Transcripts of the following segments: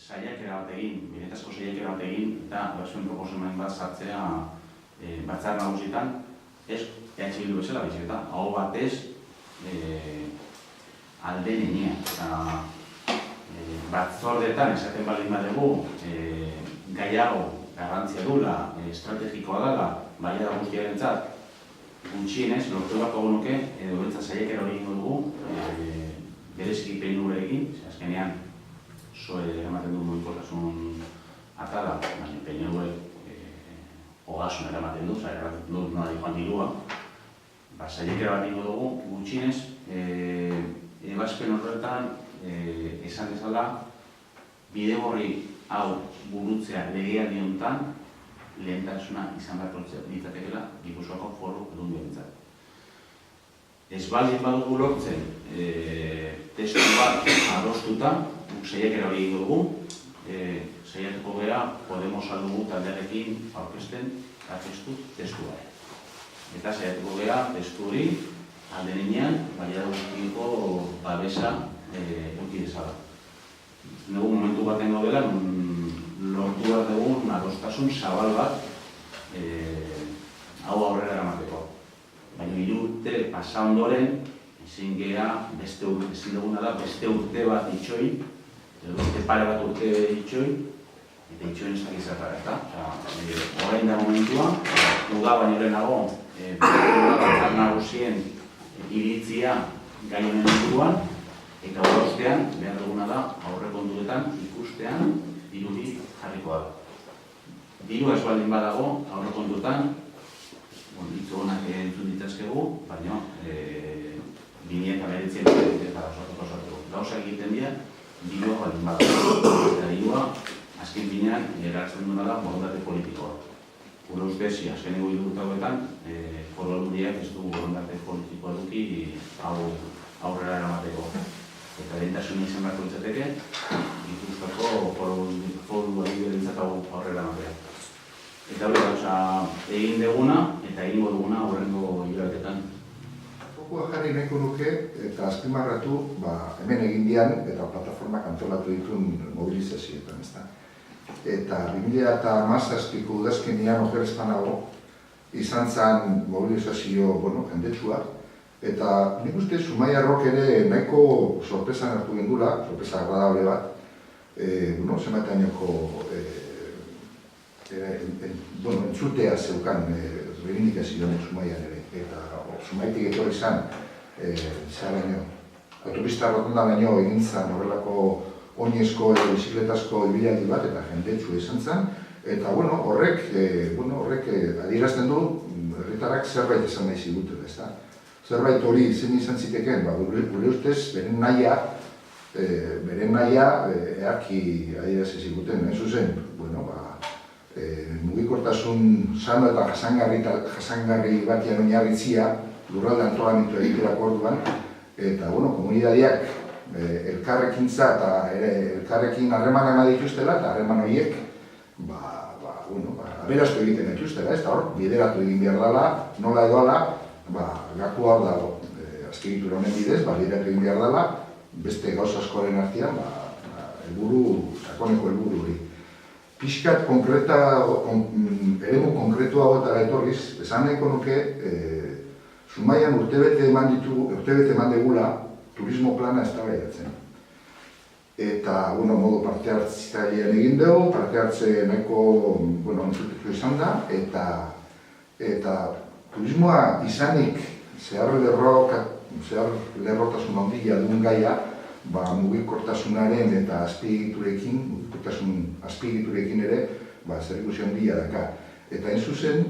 saiakera bat egin, benetazko saiakera bat egin, eta ebazpen proposamen bat sartzea batzar nagusietan, ez Bildu bezala, baizik eta aho batez alde nenia. Batzordeetan esaten baldin badugu gai hau garrantzia dula, estrategikoa dela, bai da guztiarentzat, gutxienez, lortu beharko genuke, edo bentsat saiakera hori egingo dugu, bereziki PNV-rekin, azkenean SOE ematen du mugikortasun atala, baina PNV ogasun eramaten du, eramaten du nola joan dirua, saiakera bat egingo dugu, gutxienez, ebazpen horretan esan dezala, bidegorri hau burutzea legealdi honetan lehentasuna izan beharko litzatekeela Gipuzkoako Foru Aldundiarentzat. Ez baldin badugu lortzen testu bat adostuta, saiakera hori egingo dugu, saiatuko gara Podemos aldugu taldearekin aurkezten testu bat. Eta saiatuko gara testu hori alde nenean, baina guztiko babesa eduki dezala. Dugu momentu baten gaudela, lortu behar dugu adostasun zabal bat hau aurrera eramateko. Baina 3 urte pasa ondoren, ezin duguna da beste urte bat itxoin, edo beste pare bat urte itxoin, eta itxoin ez dakizatara, eta orain da momentua, uda baino lehenago, batzar nagusien iritzia gai honen inguruan, eta ostean behar duguna da aurrekontuetan ikustean dirudi jarrikoa da. Diru ez baldin badago aurrekontuetan, hitz honak entzun ditzazkegu, baina 2019 eta osatuko. Gauza egiten dira, dirua baldin badago. Eta dirua, azken finean, eratzen duena da borondate politikoa. Gure ustez, azkeneko 3 urteetan, Foru Aldundiak ez du borondate politikoa eduki aurrera eramateko. Eta lehentasun izan beharko litzateke, Gipuzkoako Foru Aldundiarentzat aurrera eramatea. Eta hori gauza egin duguna eta egingo duguna aurrengo hilabetetan. Fokua jarri nahiko nuke eta azpimarratu hemen egin dian eta plataformak antolatu dituen mobilizazioetan, ezta. Eta 2017ko udazkenean okerrezpanago izan zen mobilizazio jendetsua. Eta nik uste Zumaiarrok ere nahiko sorpresan hartu gendula, sorpresa agradable bat, zenbateainoko entzutea zeukan reivindikazioan Zumaian ere. Eta Zumaitik etorri izan, autopista rotonda baino egin zen horrelako oinezko edo bizikletazko ibilaldi bat eta jendetsu izan zen. Eta horrek adierazten du herritarrak zerbait esan nahi ziguten, ezta. Zerbait hori zein izan zitekeen, gure ustez, beren nahia earki adierazi ziguten. Hain zuzen, mugikortasun sano eta jasangarri batian oinarritzia lurralde antolamentua egiterako orduan, eta komunitateak elkarrekintza eta elkarrekin harremanak dituztela, eta harreman horiek aberastu egiten dituztela, eta hor, bideratu egin behar dela, nola edo ala, gaku hor dago, azkiritura honen bidez, bideratu egin behar dela, beste gauza askoren artean, sakoneko helburu hori. Pixkat eremu konkretua hauetara etorriz, esan nahiko nuke, Zumaian urtebete eman degula turismo plana eztabaidatzen. Eta, modu parte hartzailean egin dugu, parte hartze nahiko entzutetu izan da, eta turismoa izanik zehar lerrotasun handia duen gaia, mugikortasunaren eta azpiegiturekin ere zerikusi handia daka. Eta hain zuzen,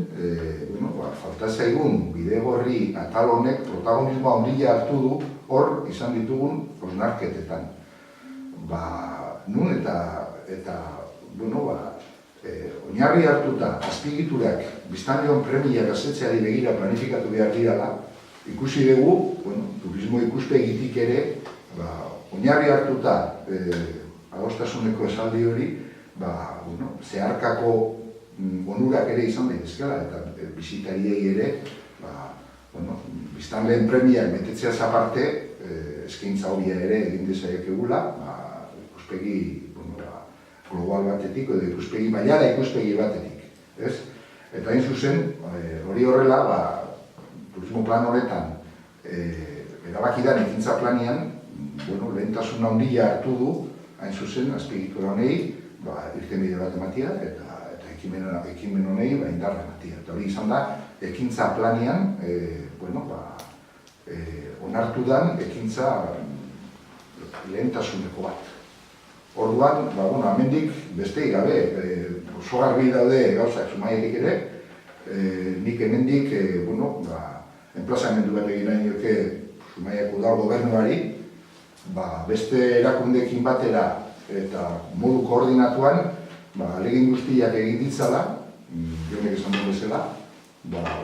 falta zaigun bidegorri atal honek protagonismoa handia hartu du hor izan ditugun hausnarketetan. Nun eta oinarri hartuta azpiegiturak biztanleon premia gazetzeari begira planifikatu behar dirala, ikusi dugu, turismo ikuspegitik ere, oinarri hartuta adostasuneko esaldi hori, zeharkako onurak ere izan daitezkela, eta bisitariei ere, biztanleen premiak betetzeaz aparte, eskaintza hobia ere egin dezakegula, ikuspegi global batetik, edo ikuspegi, mailara ikuspegi batetik, ez? Eta hain zuzen, hori horrela, turismo plan horretan, erabakidan ekintza planean, lehentasun handia hartu du, hain zuzen, azpiegitura honei, irtenbide bat ematia, eta ekimen honei indarra ematia. Eta hori izan da, ekintza planean, onartu dan ekintza lehentasuneko bat. Orduan, hemendik besteik gabe, oso garbi daude gauzak Zumaiatik ere, nik hemendik, enplazamendu bat egin nahi nioke Zumaiako udal gobernuari, beste erakundeekin batera eta modu koordinatuan, ahalegin guztiak egin ditzala, jonek esan duen bezala,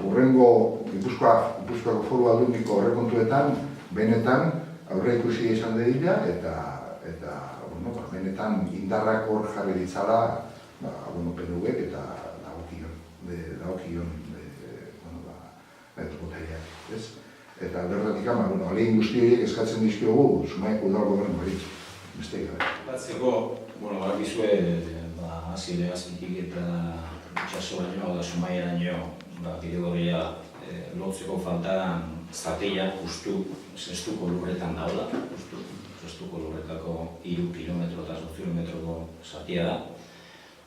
hurrengo Gipuzkoako Foru Aldundiko aurrekontuetan, benetan aurreikusi izan dira eta benetan indarrak hor jarri ditzala PNV-ek eta dagokion botaileak, ez? Eta alderdatik ahalegin guzti horiek eskatzen dizkiogu Zumaiako udal gobernuari, besteik gabe. Batzeko, bakizue, Azpitik eta itxasoraino da Zumaiaraino bidegorria lotzeko faltan zateia justu zestuko lurretan daula, zestuko lurretako 3 kilometro eta 8 kilometroko zatia da.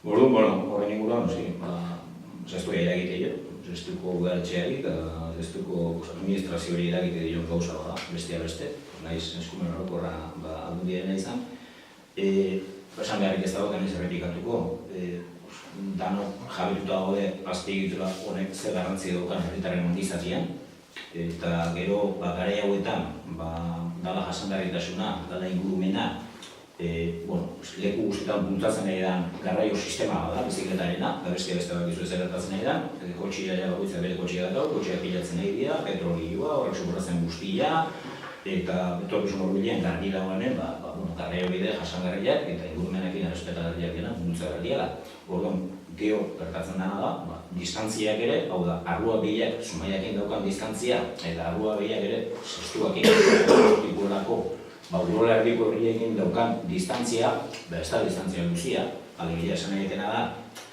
Horren inguruan, zestua eragite jo, zestuko udaletxeari eta zestuko administrazioari eragite dio gauza da, bestia beste, nahiz eskumen orokorra aldundia nahi izan. Esan beharrik ez dago, denez errepikatuko, danok jabituta gaude azpiegitura honek zer garrantzia daukan herritarren ongizatean, eta gero garai hauetan dala jasangarritasuna, dala ingurumena, leku guztietan bultatzen nahi da garraio sistema da, bizikletarena, eta bestia beste bakizu ez eratatzen nahi da, kotxia bakoitza bere kotxia dakau, kotxia pilatzen nahi dira, petrolioa, horrek suportatzen guztia, eta etorkizun horbilean garbi dagoenen, garraio bide jasangarriak eta ingurumenekin errespetagarriak dena bultzagarria da. Orduan, gero gertatzen dena da, distantziak ere, hau da, arrua behiak, Zumaiakin daukan distantzia, eta arrua behiak ere, zestuakin, urola erdiko herriekin daukan distantzia, ez da distantzia guzia, alegia esan egitena da,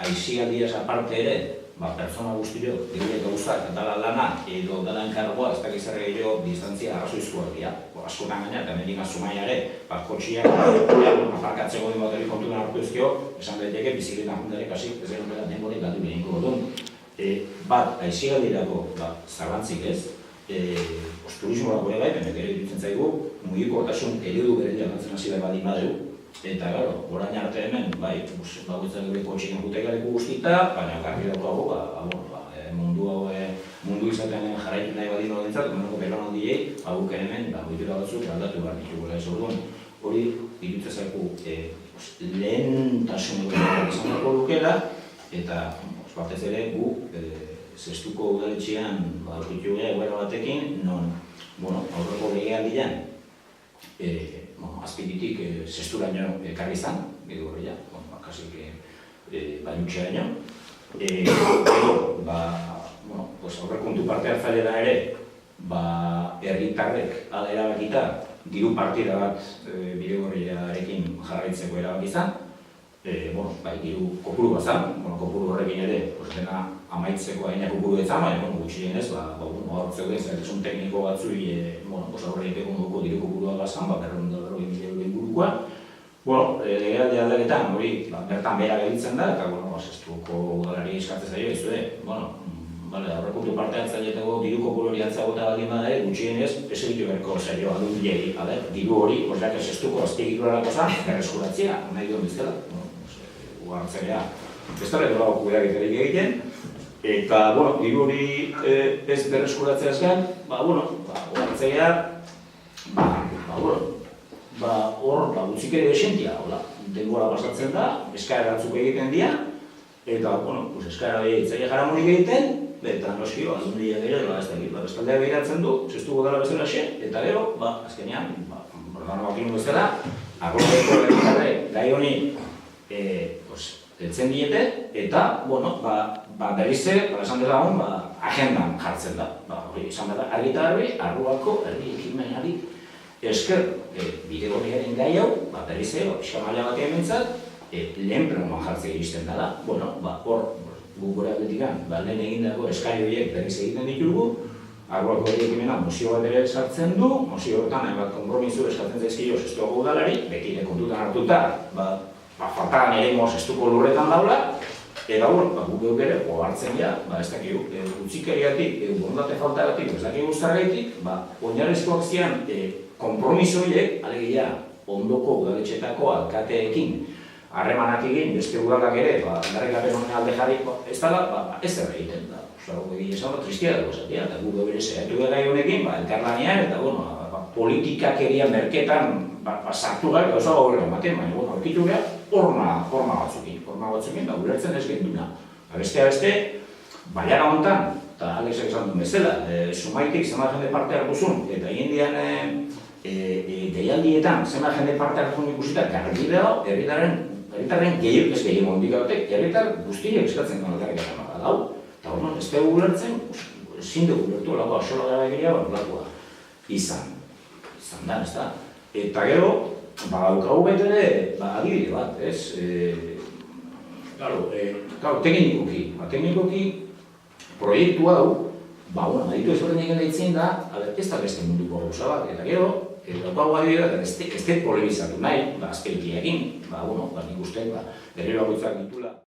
aizialdiaz aparte ere, pertsona guztio, gehiago gauzak, dala lana, edo dala enkargoa, ez dakiz erre gehiago distantzia arrazoizkoak dira. Askotan gaina, eta hemendik Zumaia ere, kotxiak aparkatzeko den bat kontuan hartu ezkio, esan daiteke bizikleta juntarek hasi, ez dela denborik galdu behinko godun. Bat, aizialdirako zarbantzik ez, turismoak ere bai, hemek ere dutzen zaigu, mugikortasun eredu beretik aldatzen hasi behar badin badeu. Eta, orain arte hemen, bagoitzak gure kotxekin gutekaleku guztita, baina garbi daukago, mundu izatean jarraitu nahi badin horrentzat, emaneko belaunaldiei, guk hemen, goitura batzuk aldatu behar ditugula ez orduan. Hori, iruditzen zaigu, lehentasun izan dago dukela, eta batez ere gu, zestuko udaletxean aurkitu egoera batekin, non, aurreko legealdian, Azpititik zesturaino ekarri izan, edo horreia, kasik baiutxeaino. Aurrekontu parte hartzailera ere, herritarrek ala erabakita, diru partida bat bidegorriarekin jarraitzeko erabak izan. Diru kopuru bat zan, kopuru horrekin ere, dena amaitzeko haina kopuru etzan, baina gutxienez, horretzeko ez, tekniko batzui horreiteko dugu diru kopuru bat zan, ingurukoa. Legealdi aldaketan hori bertan behera gelditzen da, eta zestuko udalari eskatzen zaio, aurrekontu parte hartzailetako diru kopuru hori hartzago eta baldin bada gutxienez, ez egitu berko zaio aldundiei, diru hori, zestuko azpiegiturarako zan, berreskuratzea, nahi duen biztela. Hartzailea, ez da redola okubera egiten, eta, diru hori ez berreskuratzeaz gain, hartzailea, hor, gutzik ere esentia, denbora pasatzen da, eskaera batzuk egiten dira, eta, eskaera behitzaile jaramonik egiten, eta noski, aldundia gero, bestaldea behiratzen du, zestuko dara bezala xe, eta gero, azkenean, bordanoak ino bezala, akordaiko herritarre gai honi etzen diete, eta, berriz ere, esan dela hon, agendan jartzen da. Esan dela, argita garbi, arruako herri ekimenari esker bidegorriaren gai hau, berriz ere, pixka maila batean bintzat, lehen planoan jartzea iristen dela, bueno, hor, guk gure aldetikan, lehen egindako eskari horiek berriz egiten ditugu, arloako ekimena mozio bat ere sartzen du, mozio horretan hainbat konpromiso eskatzen zaizkio zestuako udalari, beti ere kontutan hartuta, faltaran ere zestuko lurretan daula, eta guk geuk ere, hartzen ja, ez dakigu, utzikeriatik, borondate faltagatik, ez dakigu zergaitik, oinarrizkoak zian konpromiso horiek, alegia, ondoko udaletxetako alkateekin, harremanak egin, beste udalak ere, aldarrikapen honen alde jarri, ez dela, ez zer egiten da. Egin esan bat, tristia dago zatea, eta gu bere zehatu gai honekin, elkarlanean, eta politikakeria merketan sartu gai, gauza gaurre ematen, baina aurkitu behar, horma batzukin, ulertzen ez genduna. Beste, baiara honetan, eta Alexek esan duen bezala, Zumaitik zenbat jende parte hartuzun, eta egin dian deialdietan zenbat jende parte hartuzun ikusita, garbi dago, herritarren gehiago ez gehiago hondik gautek, herritar guztiak eskatzen duen aldarrikapen bat dago. Eta hori, ez dugu ulertzen, ezin dugu ulertu lakoa, sola gara egirea, lakoa izan da, ez da. Eta gero, daukagu baita ere, adibide bat, ez? Teknikoki, proiektu hau, aditu ezberdin egin dahitzen da, ez da beste munduko gauza bat, eta gero, daukagu adibide bat, ez polemizatu nahi, azpeitiakin, nik uste, berri bakoitzak ditula.